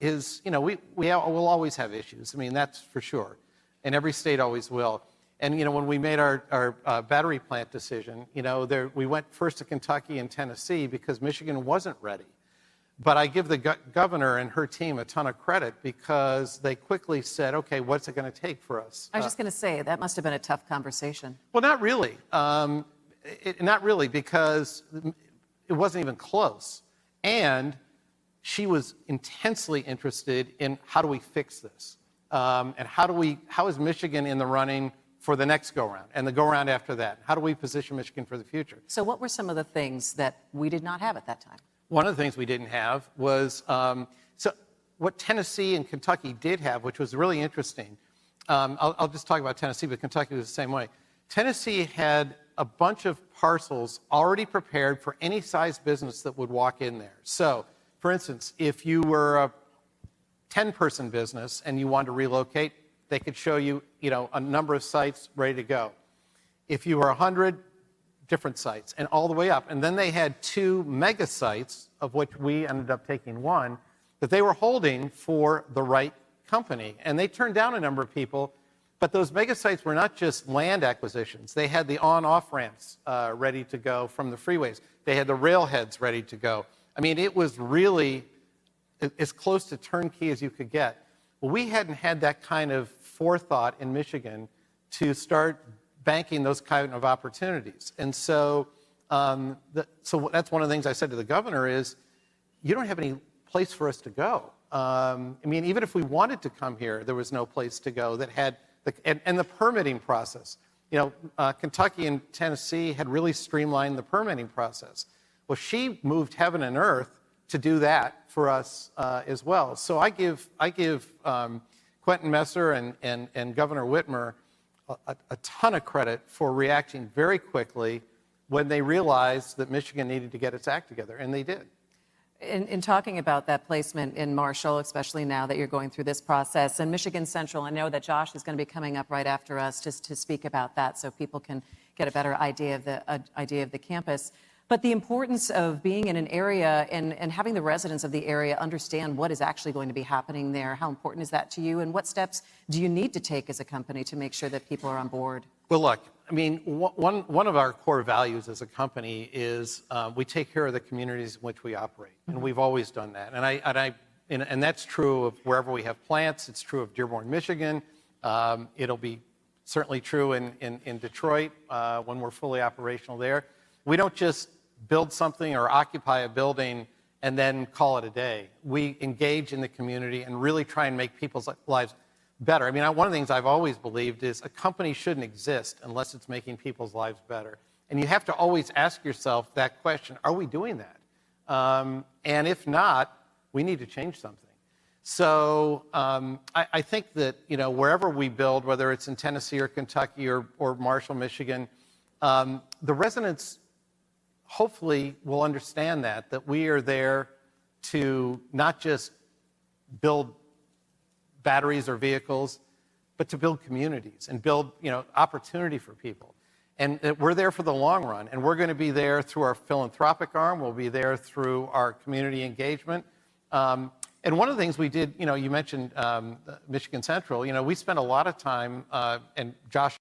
is, we'll always have issues. I mean, that's for sure. And every state always will. And, when we made our battery plant decision, we went first to Kentucky and Tennessee because Michigan wasn't ready. But I give the governor and her team a ton of credit because they quickly said, okay, what's it going to take for us? I was just going to say, that must have been a tough conversation. Well, not really. Not really, because it wasn't even close. And she was intensely interested in how do we fix this? And how is Michigan in the running for the next go-round and the go-round after that? How do we position Michigan for the future? So what were some of the things that we did not have at that time? One of the things we didn't have was, so what Tennessee and Kentucky did have, which was really interesting. I'll just talk about Tennessee, but Kentucky was the same way. Tennessee had a bunch of parcels already prepared for any size business that would walk in there. So, for instance, if you were a 10-person business and you wanted to relocate, they could show you, a number of sites ready to go. If you were 100, different sites, and all the way up. And then they had 2 mega sites, of which we ended up taking one, that they were holding for the right company. And they turned down a number of people, but those mega sites were not just land acquisitions. They had the on-off ramps ready to go from the freeways. They had the railheads ready to go. I mean, it was really as close to turnkey as you could get. Well, we hadn't had that kind of forethought in Michigan to start banking those kind of opportunities. And so, so that's one of the things I said to the governor is, you don't have any place for us to go. I mean, even if we wanted to come here, there was no place to go that had, and the permitting process. Kentucky and Tennessee had really streamlined the permitting process. Well, she moved heaven and earth to do that for us as well. So I give Quentin Mess-er and Governor Witmer a ton of credit for reacting very quickly when they realized that Michigan needed to get its act together, and they did. In talking about that placement in Marshall, especially now that you're going through this process, and Michigan Central, I know that Josh is going to be coming up right after us just to speak about that so people can get a better idea of the campus. But the importance of being in an area and having the residents of the area understand what is actually going to be happening there, how important is that to you, and what steps do you need to take as a company to make sure that people are on board? Well, look, I mean, one of our core values as a company is we take care of the communities in which we operate, and we've always done that. And that's true of wherever we have plants. It's true of Dearborn, Michigan. It'll be certainly true in Detroit when we're fully operational there. We don't just build something or occupy a building and then call it a day. We engage in the community and really try and make people's lives better. I mean, one of the things I've always believed is a company shouldn't exist unless it's making people's lives better. And you have to always ask yourself that question, are we doing that? And if not, we need to change something. So I think that, wherever we build, whether it's in Tennessee or Kentucky or Marshall, Michigan, the residents hopefully will understand that we are there to not just build batteries or vehicles, but to build communities and build, opportunity for people. And we're there for the long run, and we're going to be there through our philanthropic arm. We'll be there through our community engagement. And one of the things we did, you mentioned Michigan Central. We spent a lot of time, and Josh